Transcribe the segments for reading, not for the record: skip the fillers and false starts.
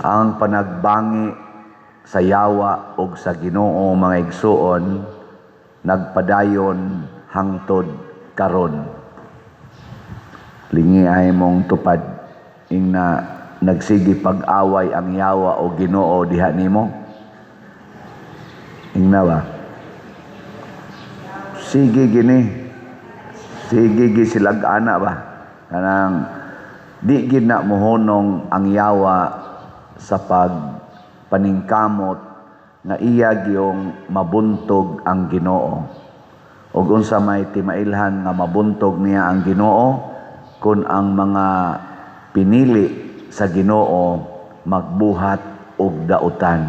ang panagbangi sa yawa ug sa Ginoo mga igsuon nagpadayon hangtod karon. Lingi ay mong tupad ing na nagsigi pag-away ang yawa o Ginoo diha nimo. Ing na ba? Sige gini. Sige gisilagana ba? Kanang di gid na mohonong ang yawa sa pagpaningkamot na iya giyong mabuntog ang Ginoo. Ug unsa may timailhan nga mabuntog niya ang Ginoo kung ang mga pinili sa Ginoo magbuhat og dautan.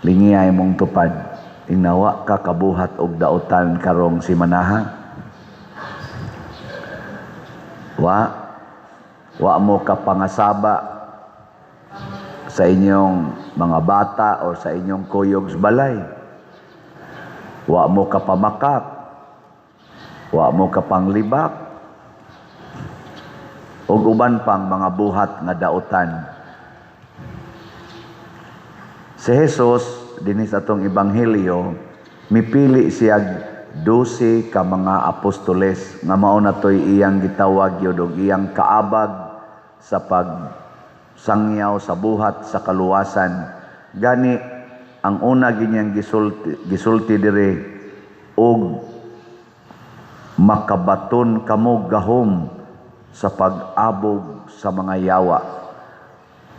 Lingi ay mong tupad ingnawa ka kabuhat og dautan karong simanaha. Wa mo kapangasaba sa inyong mga bata o sa inyong kuyog sa balay. Wa mo kapamakak. Wa mo kapanglibak. O uban pang mga buhat nga dautan. Si Jesus, dinis atong ebanghelyo, mipili siya 12 ka mga apostoles nga mao na toy iyang gitawag yun og iyang kaabag sa pagsangyaw sa buhat sa kaluwasan. Gani ang una ginyang gisulti dire og makabaton kamo gahom sa pag-abog sa mga yawa.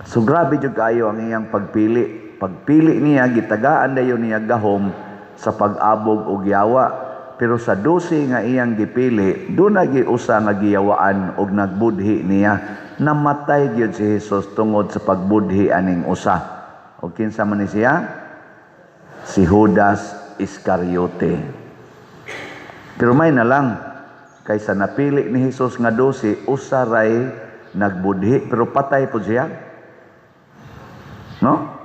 So grabe jud kayo ang iyang pagpili. Pagpili niya gitagaan dayon niya gahom sa pag-abog og yawa. Pero sa 12 nga iyang gipili, doon nagiusa nga giyawaan og nagbudhi niya. Namatay gyud si Jesus tungod sa pagbudhi aning usa. O kinsa man ni siya? Si Judas Iscariote. Pero may na lang, kaysa napili ni Jesus nga 12, usa ray nagbudhi pero patay po siya. No?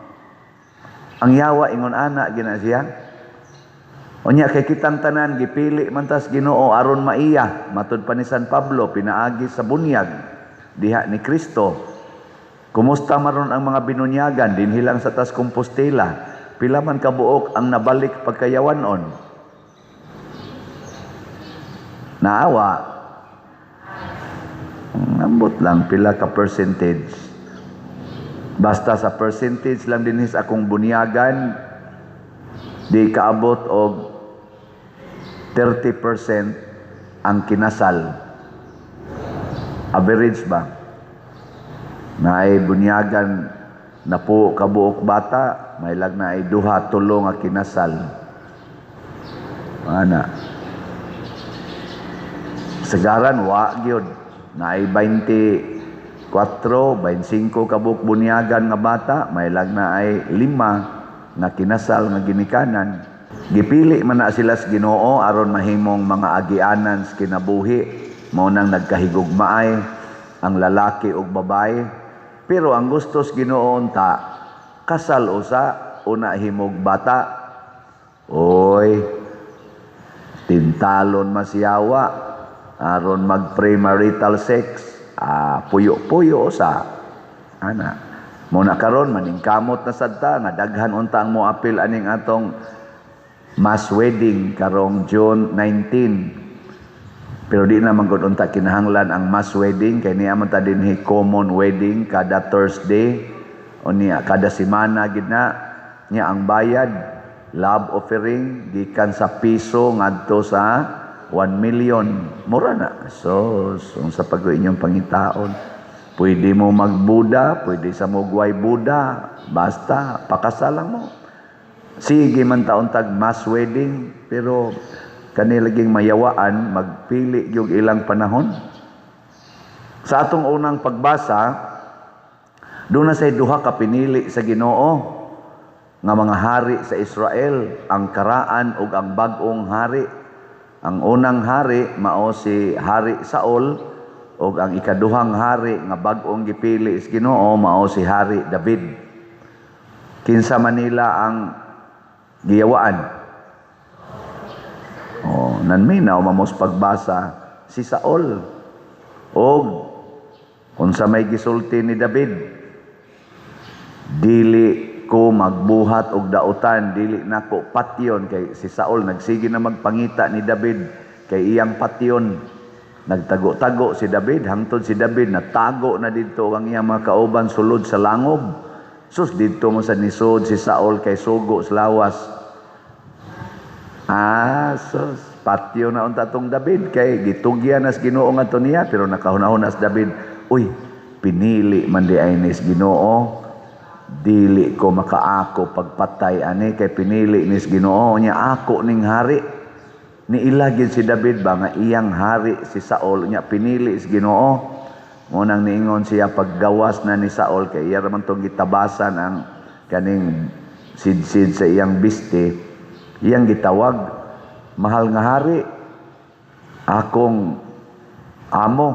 Ang yawa ingon ana gina siya. Unya kay kitang tanan gipili man tas Ginoo aron maiya matud pa ni San Pablo pinaagi sa bunyag diha ni Kristo. Kumusta maron ang mga binunyagan dinhi lang sa tas Compostela? Pila man kabuok ang nabalik pagkayawanon? Naawa. Ambot lang pila ka percentage. Basta sa percentage lang dinhi sa akong bunyagan di kaabot og 30% ang kinasal. Average ba? Na ay bunyagan na po kabuok bata, may lag na ay 2-3 nga kinasal. Ana. Sagaran wa gyud na ay 24, 25 kabuok bunyagan nga bata, may lag na ay 5 nga kinasal nga ginikanan. Gipili man na sila sa Ginoo aron mahimong mga agianan sa kinabuhi, mao nang nagkahigugmaay ang lalaki ug babae. Pero ang gusto sa Ginoo unta, kasal usa, una himog bata. Oy, tintalon masyawa aron mag premarital sex. Puyo-puyo usa. Ana. Muna karon maningkamot na sadta nga daghan unta ang moapil aning atong mass wedding karong June 19. Pero di na man gud unta kinahanglan ang mass wedding kay niya man ta dinhi common wedding kada Thursday o niya kada semana gid na niya ang bayad love offering gikan sa piso ngadto sa 1 million. Mura na. So sa pag-inyong pangitaon, pwede mo magbuda, pwede sa mugway buda, basta pakasal lang mo. Sige man taon tag mass wedding, pero kanilaging mayawaan, magpili yung ilang panahon. Sa atong unang pagbasa, doon na say duha ka pinili sa Ginoo nga mga hari sa Israel, ang karaan ug ang bag-ong hari. Ang unang hari mao si Hari Saul ug ang ikaduhang hari nga bag-ong gipili sa Ginoo mao si Hari David. Kinsa man nila ang giyawaan? Nanminaw mamos pagbasa si Saul. Og unsa may gisulti ni David? dili ko magbuhat og dautan, dili nako patyon. Kay si Saul nagsige na magpangita ni David kay iyang patyon. Nagtago-tago si David, hangtod si David natago na dito ang iyang mga kauban sulod sa langob. Sus, dito mo sa nisod si Saul kay sugo sa lawas. Sus, patyo na unta tong David kay gitugyan nas Ginoo nga to niya, pero nakahuna-hunas David, uy, pinili man di ay nis Ginoo, dili ko makaako pagpatay ani kay pinili nis Ginoo niya ako ning hari. Niilagid si David ba nga iyang hari si Saul niya pinili si Ginoo. Munang niingon siya paggawas na ni Saul kay iya raman tong gitabasan ang kaning sid-sid sa iyang biste. Iyang gitawag, mahal nga hari, akong amo,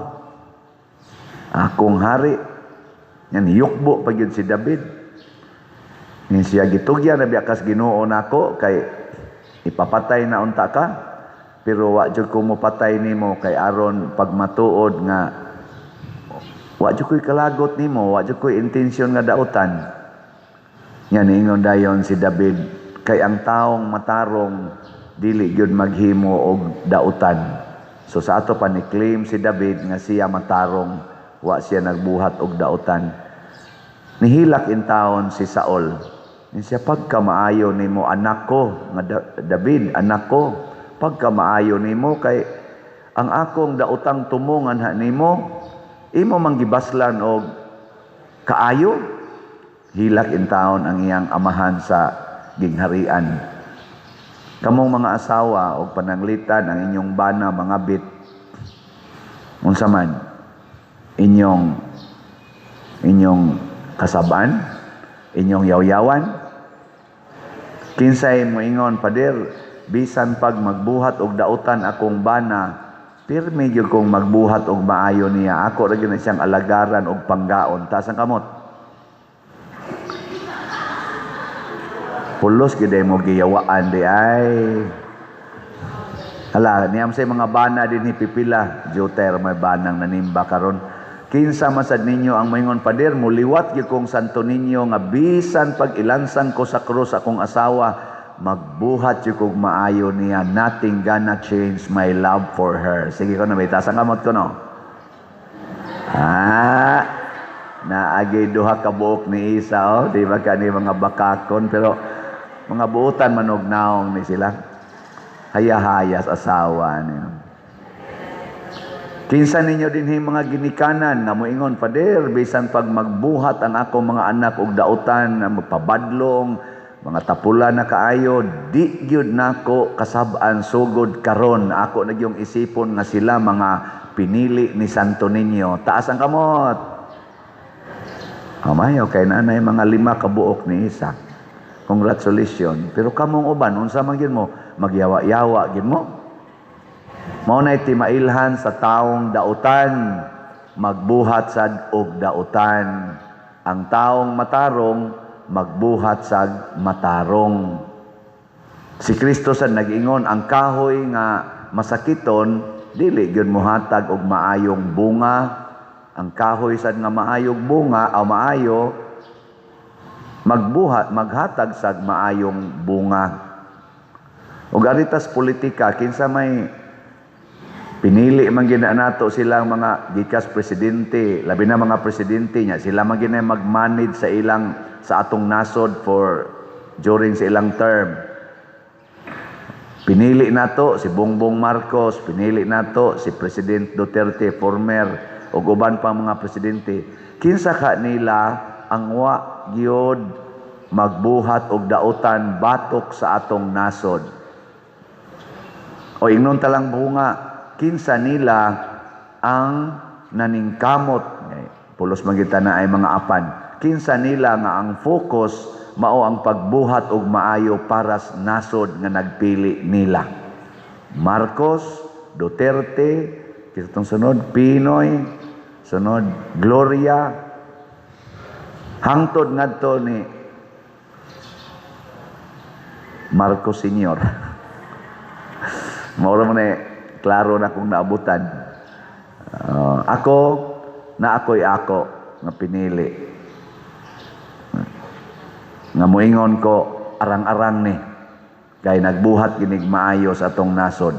akong hari. Yan yukbo pag yun si David. Yan siya gitugyan na biyakas Ginoo nako kay ipapatay na unta ka. Pero wa jud ko mo patay nimo kay aron pagmatuod nga wa jud ko'y kalagot nimo, wa jud ko'y intensyon nga dautan. Yan ingon dayon si David, kay ang taong matarong dili gyud maghimo og dautan. So sa ato pa ni claim si David nga siya matarong, wa siya nagbuhat og dautan. Nihilak in taon si Saul. Siya pagka maayo nimo anak ko nga David, anak ko, pagka maayo nimo kay ang akong daotang tumongan ha nimo, imo manggibaslan og kaayo. Hilak in taon ang iyang amahan sa gingharian. Kamong mga asawa o pananglitan ang inyong bana mga bit, unsa man inyong kasaban, inyong yawyawan, kinsay mo ingon, pader, bisan pag magbuhat og dautan akong bana, pirmi gyud kong magbuhat og maayo niya. Ako ra gyud na siyang alagaran og panggaon. Taas ang kamot. Pulos gyud mo giyawaan di ay. Hala, niyam say mga bana din ni pipila, Joter may banang nanimba karon. Kinsa man sad ninyo ang moingon, pader, muliwat gyud kong santo ninyo nga bisan pag ilansang ko sa krus akong asawa, magbuhat yung kong maayo niya. Nothing gonna change my love for her. Sige ko na, may tasang kamot ko, no? Naagay duha ka buok ni isa, oh. Di ba ka ni mga bakakon? Pero mga buutan manog naong ni sila. Hayahayas asawa niyo. Kinsa ninyo din mga ginikanan nga moingon, pader, bisan pag magbuhat ang akong mga anak og dautan, magpabadlong, mga tapula na kaayo, di gyud nako kasab-an sugod karon. Ako na yung isipon nga sila mga pinili ni Santo Niño. Taas ang kamot. Amayo kay nanay mga 5 ka buok ni isa. Congratulations. Pero kamong uban, unsa man gyud mo? Magyawa-yawa gyud mo. Mao nay timailhan sa taong dautan, magbuhat sad og dautan. Ang taong matarong magbuhat sag matarong. Si Kristo sad nag-ingon, ang kahoy nga masakiton dili gyud mohatag og maayong bunga. Ang kahoy sad nga maayong bunga o maayo maghatag sag maayong bunga. Ug aritas politika, kinsa may pinili man gid nato silang mga gikas presidente, labi na mga presidente nya, sila man gid mag-manage sa atong nasod during sa ilang term. Pinili nato si Bongbong Marcos, pinili nato si President Duterte, former, ug uban pa mga presidente. Kinsa ka nila ang wa gyud magbuhat og dautan batok sa atong nasod. O ingnon talang bunga, kinsa nila ang naningkamot, pulos magita na ay mga apan, kinsa nila nga ang focus mao ang pagbuhat og maayo para sa nasod nga nagpili nila. Marcos, Duterte, kitong sunod Pinoy, sunod Gloria, hangtod ngadto ni Marcos Senior. Maura mo na klaro na kung naabutan. Ako'y ako nga pinili. nga moingon ko arang-arang ni kay nagbuhat ginig maayo sa atong nasod.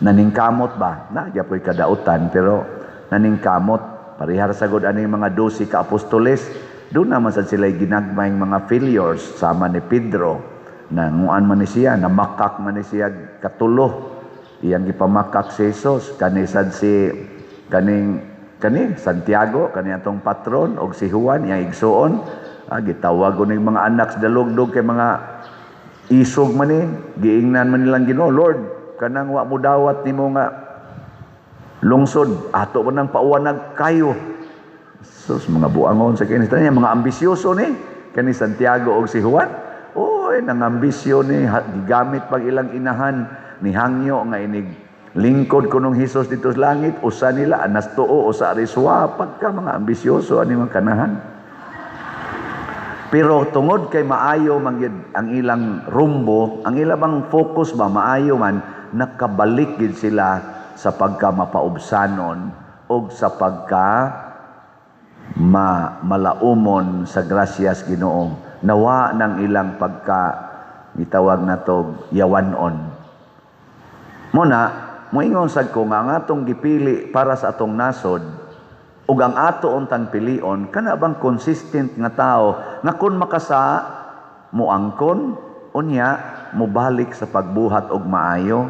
Naningkamot ba? Nagyapoy kadautan pero naningkamot. Parihar sagod ani mga 12 ka apostoles, doon naman sad sila ginagmayng mga failures sama ni Pedro. Nanguan man ni siya, namakak man ni siya katulo. Iyang gipamakak si Jesus, kanisad si kani Santiago, kani atong patron og si Juan iyang igsuon. Gitawag uning mga anak sa dalugdog kay mga isog man ni, giingnan man nilang Ginoo, Lord, kanang wa mo dawat nimo nga lungsod, ato man nang pauwanag kayo. Sus, mga buangon sa kini niya, mga ambisyoso ni kani Santiago og si Juan. Oy, nang ambisyon ni gigamit pag ilang inahan ni hangyo nga inig lingkod kunong Hesus dito sa langit, usa nila anas tuo, usa ariswa, pagka mga ambisyoso ani mga kanahan. Pero tungod kay maayo man ang ilang rumbo, ang ilang focus ba maayo man, nakabalik gid sila sa pagka mapaubsanon o sa pagka malaumon sa grasyas Ginoo. Nawa ng ilang pagka gitawag nato yawanon. Muna, moingon sad ko nga ang atong gipili para sa atong nasod ug ang ato untang pilion kana bang consistent nga tao nga kun makasa muangkon unya mobalik sa pagbuhat og maayo.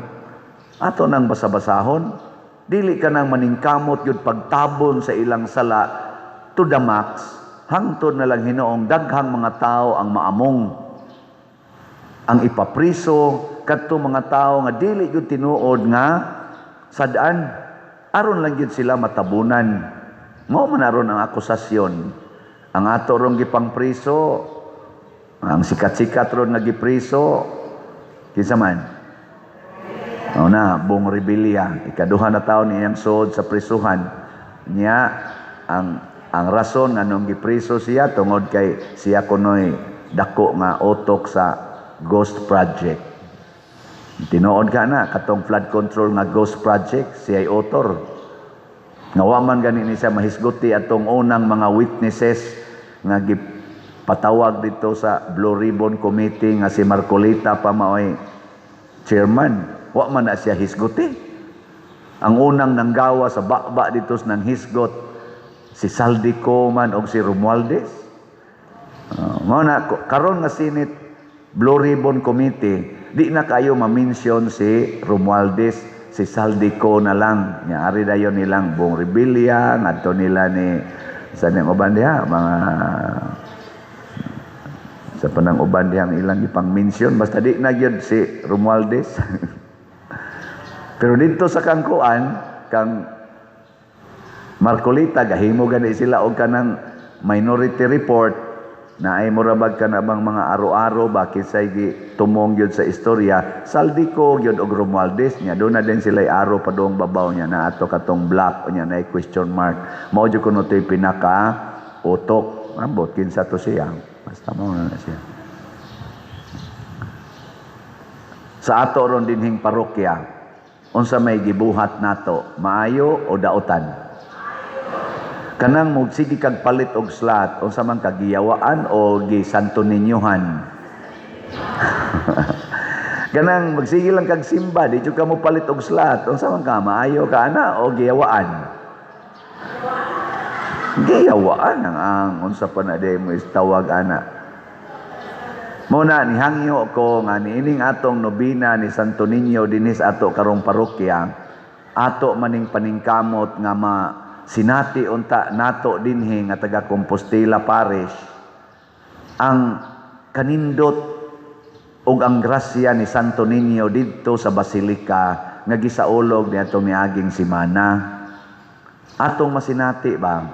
Ato nang basa-basahon, dili ka nang maningkamot yun pagtabon sa ilang sala to the max, hangtod na lang Hinoong daghang mga tao ang maamong, ang ipapriso, kadto mga tao nga dili yun tinuod nga sadaan, aron lang yun sila matabunan. Mao man aron ang akusasyon. Ang ato rong gipang priso, ang sikat-sikat ron nga gipriso, kinsa man? Bong Rebilla, ikaduha na taon niyang suod sa prisuhan. Niya, ang rason nga nung gipriso siya, tungod kay siya kunoy dako nga otok sa Ghost Project. Tinuod ka na, katong flood control nga Ghost Project, siya ay author. Nawaman gani ni siya mahisguti atong unang mga witnesses nga gipatawag dito sa Blue Ribbon Committee nga si Marcolita pa maoy chairman. Wa man na siya hisguti. Ang unang nanggawa sa bakba dito nang hisgot si Saldico man og si Romualdez. Mao na karon nga Senate Blue Ribbon Committee, di na kayo ma-mention si Romualdez, si Saldico na lang. Nya ari dayon nilang Bong Rebilla, ngadto nila ni sa uban diha mga sa panang uban dihang ilang ipang mention, basta di na gyud si Romualdez. Pero dito sa kangkuan, kang Marcolita, gahimo gani sila og kanang minority report na ay murabag ka na bang mga aro-aro, bakit say tumong yun sa istorya, Saldico yun og Romualdez niya, doon na din sila aro pa doong babaw niya na ato katong black, niya na question mark. Mao dyo kuno ito'y pinaka-utok. Ambot, kinsa to siya. Basta mo na siya. Sa ato ron dinhing parokya, unsa may gibuhat nato, maayo o daotan? Kanang mugsigi kag palit og slat, unsa man kagiyawaan o gisanto ninyohan? Kanang magsige lang kag simba, di jud ka mo palit og slat, unsa man ka, maayo ka ana o giyawaan? Giyawaan ang unsa pa na di mo istawag ana. Muna nihangyo ko nga niining atong nobina ni Santo Niño dinis ato karong parokya, ato maning paningkamot nga sinati unta nato dinhi nga taga Compostela Parish ang kanindot ug ang grasya ni Santo Niño didto sa Basilika nga gisaulog niadtong miaging semana. Atong masinati ba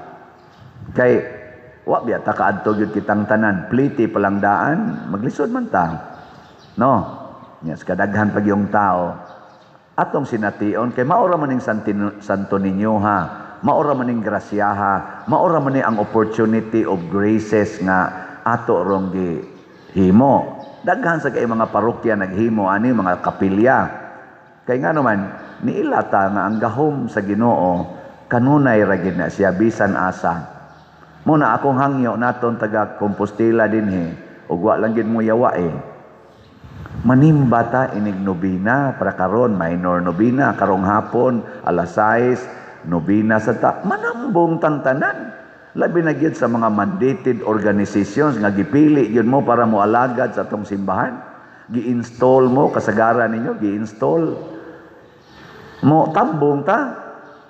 kay wa biya ta kaadto gyud kitang tanan, pliti palang daan, maglisod man ta. No, yes, kadaghan pag yung tao. Atong sination kay maura maning Santo Niño ha, maura maning grasya ha, maura maning ang opportunity of graces nga ato rong gihimo. Daghan sa kay mga parokya naghimo ani mga kapilya. Kay nga naman niilata nga ang gahom sa Ginoo kanunay ra gid na siya bisan asa. Muna akong hangyo naton taga Compostela dinhi ug wa lang gid mo yawa manimba ta inig nobina para karon minor nobina karong hapon alas 6 nobina sa ta manambong tantanan labi na gyud sa mga mandated organizations nga gipili gyud mo para mo alagad sa atong simbahan gi-install mo kasagaran ninyo gi-install mo tambong ta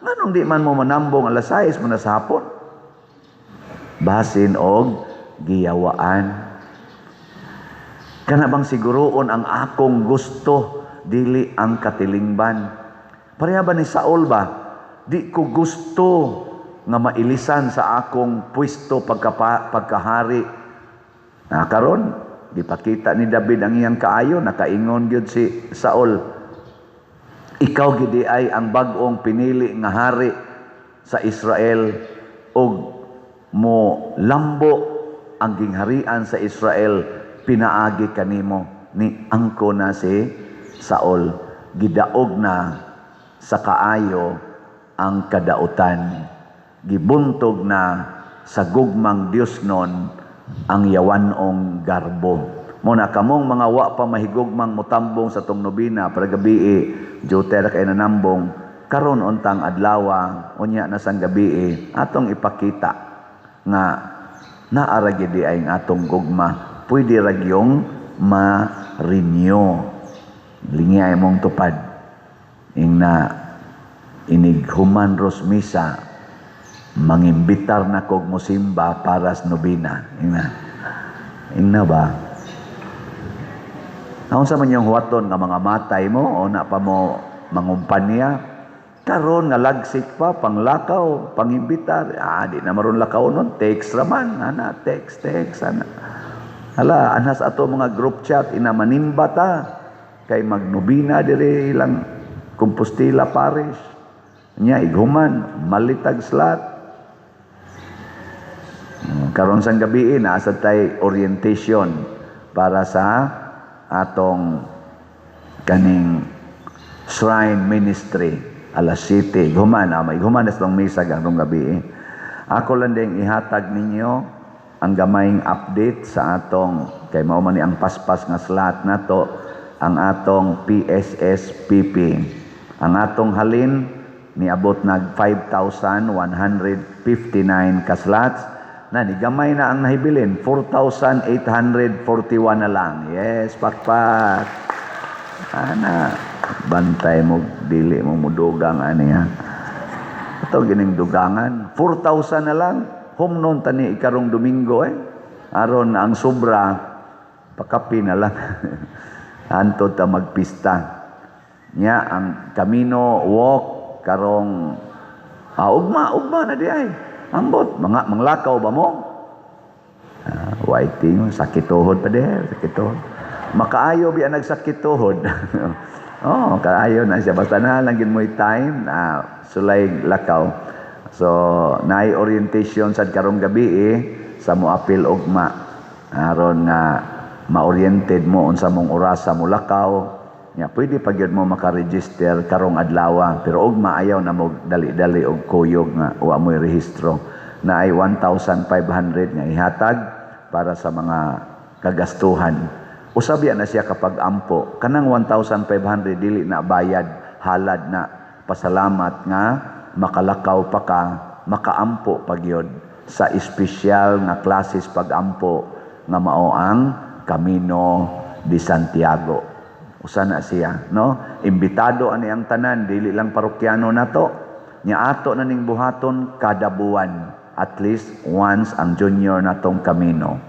nganong di man mo manambong alas 6 mo na sa hapon basin og giyawaan kana bang siguroon ang akong gusto dili ang katilingban pareha ba ni Saul ba di ko gusto nga mailisan sa akong pwesto pagkahari karon gipakita ni David ang iyang kaayo nakaingon gyud si Saul ikaw gid ay ang bag-ong pinili nga hari sa Israel ug mo lambo ang gingharian sa Israel pinaagi kanimo ni angko na si Saul gidaog na sa kaayo ang kadautan gibuntog na sa gugmang Dios nun ang yawanong garbo mo na kamong mga wa pa mahigugmang mutambong sa tong nobina para gabi Jupiter kay nanambong karon untang adlaw unya na sang gabi atong ipakita nga naara gid ay ang atong gugma pwede ragyong ma-renew lingay mong tupad na inig human ros misa mangimbitar na kog musimba para sa nobina ingna ba naon sa man yung huwaton nga mga matay mo o na pa mo mangumpanya karon nga lagsik pa panglakaw pangimbitar di na maron lakaw nun text raman ana text ana hala anas ato mga group chat ina manimba ta kay magnobina dire ilang Compostela Parish nya ighuman malitag slat karon sang gabi naasa tay orientation para sa atong kaning shrine ministry alas 7 ighuman may ighuman na tong misa karong gabi ako lang ding ihatag ninyo ang gamayng update sa atong kay mao man ni ang paspas nga slot nato ang atong PSSPP ang atong halin niabot nag 5,159 ka slots na ni gamay na ang nahibilin 4,841 na lang yes pakpak ana bantay mo dili mo mudugang ani ha ato gining dugangan 4,000 na lang humnon tani ikarong Domingo aron ang sobra pakapi na lang antod ta magpista nya ang Camino walk karong ugma na di ay ambot mga manglakaw ba mo waiting sakit tuhod pa sakit tuhod makaayo biya nagsakit tuhod kaayo na siya basta na lang gid mo'y time sulay lakaw. So, naay orientation sad karong gabi sa moapil ugma. Aron nga ma-oriented mo unsa mong orasa mo lakaw. Nya pwede pa gyud mo maka-register karong adlaw, pero ugma ayaw na mo dali-dali og kuyog nga wa mo'y rehistro. Naay 1,500 nga ihatag para sa mga kagastuhan. Usab na siya kapag ampo. Kanang 1,500 dili na bayad, halad na. Pasalamat nga makalakaw pa ka, makaampo pagyod sa espesyal nga klases pagampo nga mao ang Camino de Santiago. Usa na siya, no? Imbitado ani ang tanan, dili lang parokyano nato. Nya ato na ning buhaton kada buwan, at least once ang junior natong Camino.